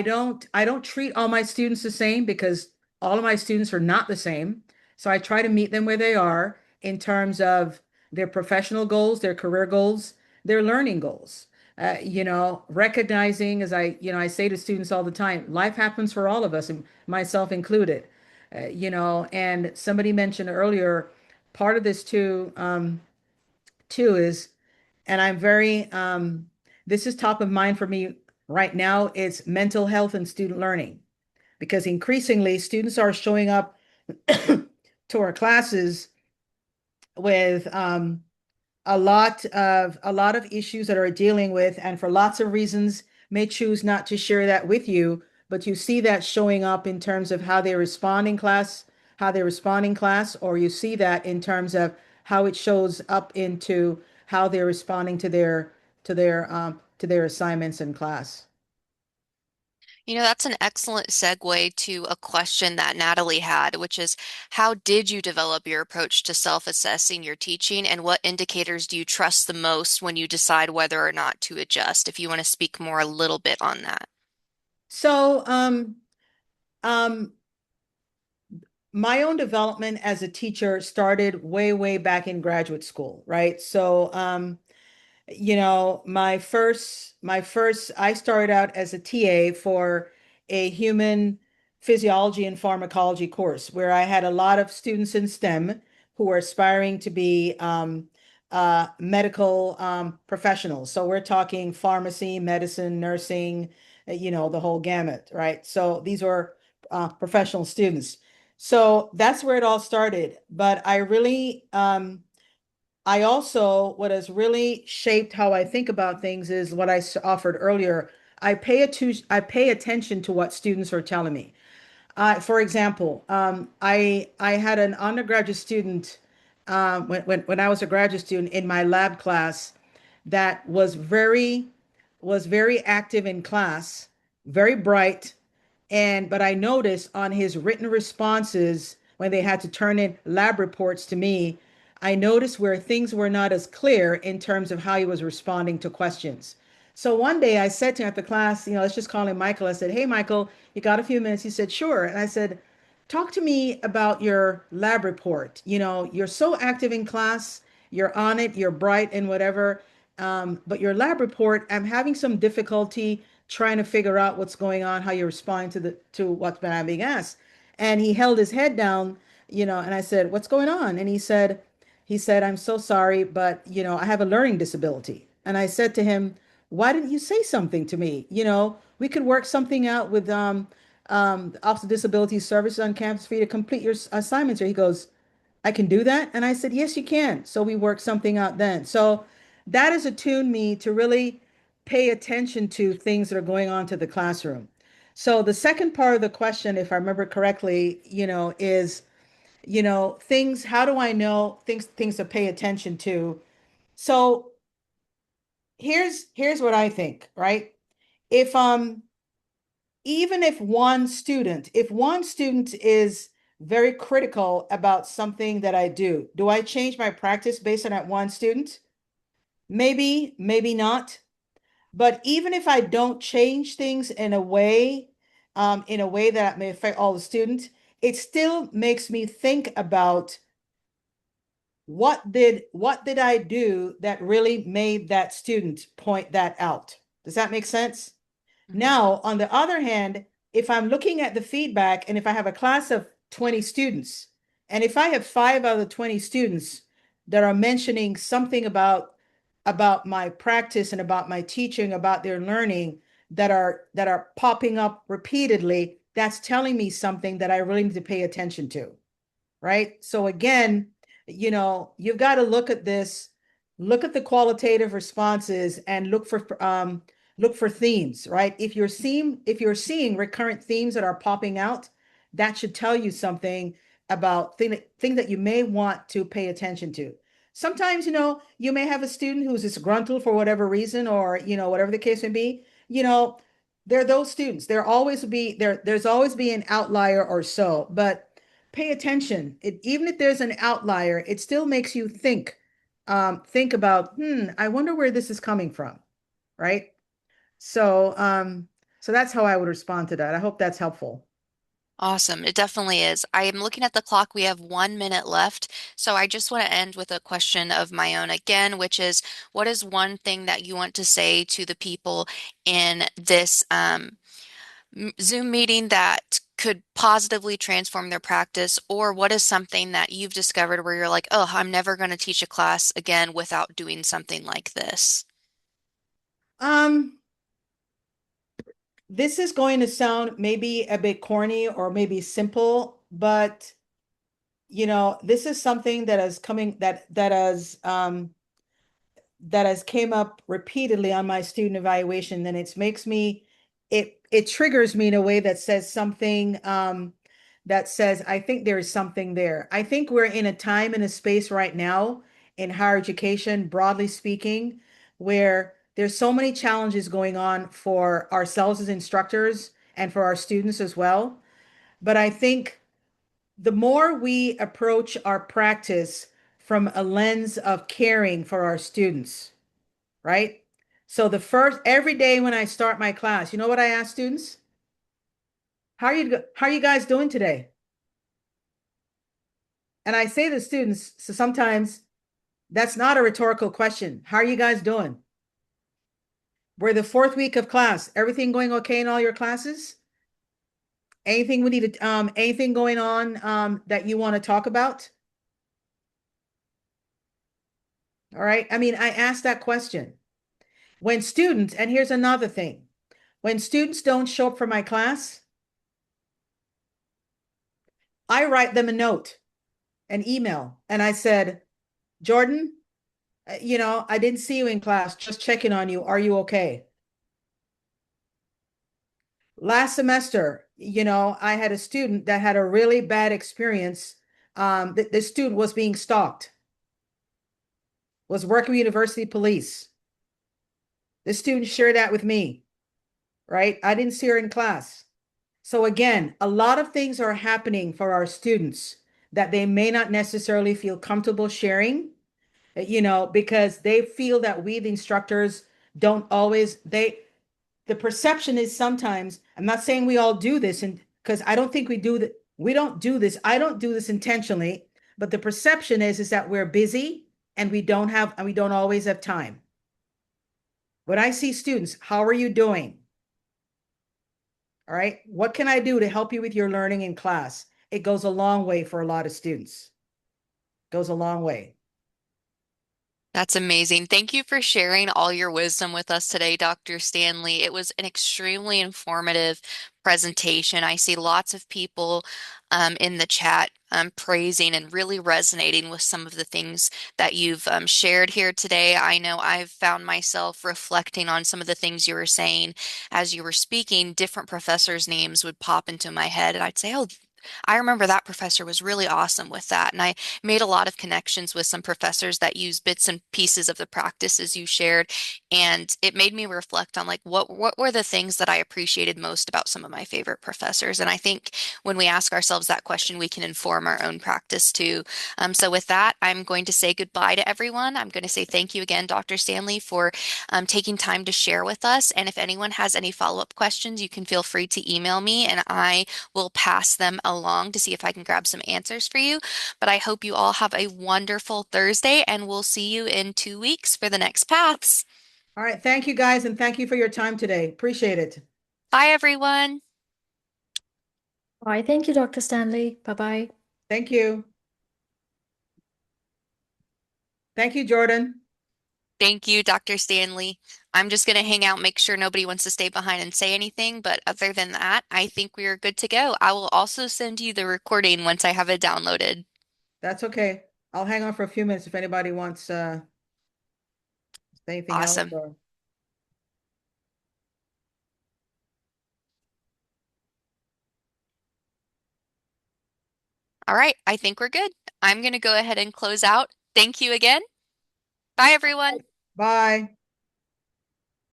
don't treat all my students the same because all of my students are not the same. So I try to meet them where they are in terms of their professional goals, their career goals, their learning goals. Recognizing, as I say to students all the time, life happens for all of us, and myself included. And somebody mentioned earlier, part of this too is, and I'm very this is top of mind for me right now, it's mental health and student learning, because increasingly students are showing up to our classes with a lot of issues that are dealing with, and for lots of reasons may choose not to share that with you, but you see that showing up in terms of how they respond in class, or you see that in terms of how it shows up into how they're responding to their assignments in class.
That's an excellent segue to a question that Natalie had, which is how did you develop your approach to self-assessing your teaching, and what indicators do you trust the most when you decide whether or not to adjust? If you want to speak more a little bit on that.
So, um, my own development as a teacher started way, way back in graduate school, right? So, I started out as a TA for a human physiology and pharmacology course where I had a lot of students in STEM who were aspiring to be medical professionals. So we're talking pharmacy, medicine, nursing, the whole gamut, right? So these were professional students. So that's where it all started. But I also, what has really shaped how I think about things is what offered earlier. I pay attention to what students are telling me. For example, I had an undergraduate student when I was a graduate student in my lab class that was very active in class, very bright, and but I noticed on his written responses when they had to turn in lab reports to me, I noticed where things were not as clear in terms of how he was responding to questions. So one day I said to him after class, let's just call him Michael. I said, "Hey, Michael, you got a few minutes?" He said, "Sure." And I said, "Talk to me about your lab report. You're so active in class, you're on it, you're bright and whatever. But your lab report, I'm having some difficulty trying to figure out what's going on, how you respond to what's been being asked." And he held his head down, and I said, "What's going on?" And he said, "I'm so sorry, but I have a learning disability." And I said to him, "Why didn't you say something to me? We could work something out with the Office of Disability Services on campus for you to complete your assignments." Or he goes, "I can do that?" And I said, "Yes, you can." So we worked something out then. So that has attuned me to really pay attention to things that are going on to the classroom. So the second part of the question, if I remember correctly, is, things, how do I know things to pay attention to? So here's what I think, right? If even if one student is very critical about something that I do I change my practice based on that one student? Maybe, maybe not. But even if I don't change things in a way that may affect all the students, it still makes me think about what did I do that really made that student point that out? Does that make sense?
Mhm.
Now, on the other hand, if I'm looking at the feedback and if I have a class of 20 students, and if I have five out of the 20 students that are mentioning something about my practice and about my teaching, about their learning that are popping up repeatedly, that's telling me something that I really need to pay attention to, right? So again, you've got to look at this, look at the qualitative responses and look for themes, right? If you're seeing recurrent themes that are popping out, that should tell you something about thing that you may want to pay attention to. Sometimes, you may have a student who's disgruntled for whatever reason, or whatever the case may be. There are those students. There's always be an outlier or so, but pay attention. Even if there's an outlier, it still makes you think about, I wonder where this is coming from, right? So that's how I would respond to that. I hope that's helpful.
Awesome. It definitely is. I am looking at the clock. We have 1 minute left. So I just want to end with a question of my own again, which is, what is one thing that you want to say to the people in this Zoom meeting that could positively transform their practice? Or what is something that you've discovered where you're like, oh, I'm never going to teach a class again without doing something like this?
Um, this is going to sound maybe a bit corny or maybe simple, but this is something that has came up repeatedly on my student evaluation, and it triggers me in a way that says something, that says, I think there is something there. I think we're in a time and a space right now in higher education, broadly speaking, where there's so many challenges going on for ourselves as instructors and for our students as well. But I think the more we approach our practice from a lens of caring for our students, right? So every day when I start my class, you know what I ask students? How are you guys doing today? And I say to students, so sometimes that's not a rhetorical question. How are you guys doing? We're the fourth week of class. Everything going okay in all your classes? Anything going on that you want to talk about? All right. I mean, I ask that question. And here's another thing. When students don't show up for my class, I write them a note, an email, and I said, "Jordan, I didn't see you in class, just checking on you. Are you okay?" Last semester, I had a student that had a really bad experience The student was being stalked, was working with university police. The student shared that with me, right? I didn't see her in class. So again, a lot of things are happening for our students that they may not necessarily feel comfortable sharing, because they feel that we, the instructors, don't always, the perception is sometimes, I'm not saying we all do this, and because I don't think we do that, we don't do this. I don't do this intentionally, but the perception is that we're busy and we don't always have time. When I see students, how are you doing? All right. What can I do to help you with your learning in class? It goes a long way for a lot of students. Goes a long way.
That's amazing. Thank you for sharing all your wisdom with us today, Dr. Stanley. It was an extremely informative presentation. I see lots of people in the chat praising and really resonating with some of the things that you've shared here today. I know I've found myself reflecting on some of the things you were saying as you were speaking. Different professors' names would pop into my head, and I'd say, oh, I remember that professor was really awesome with that. And I made a lot of connections with some professors that use bits and pieces of the practices you shared. And it made me reflect on like what were the things that I appreciated most about some of my favorite professors. And I think when we ask ourselves that question, we can inform our own practice too. So with that, I'm going to say goodbye to everyone. I'm going to say thank you again, Dr. Stanley, for taking time to share with us. And if anyone has any follow-up questions, you can feel free to email me and I will pass them along to see if I can grab some answers for you. But I hope you all have a wonderful Thursday, and we'll see you in 2 weeks for the next paths.
All right. Thank you guys. And thank you for your time today. Appreciate it.
Bye, everyone.
All right. Thank you, Dr. Stanley. Bye-bye.
Thank you. Thank you, Jordan.
Thank you, Dr. Stanley. I'm just going to hang out, make sure nobody wants to stay behind and say anything. But other than that, I think we are good to go. I will also send you the recording once I have it downloaded.
That's okay. I'll hang on for a few minutes if anybody wants anything else
Awesome.
or
All right, I think we're good. I'm going to go ahead and close out. Thank you again. Bye, everyone.
bye.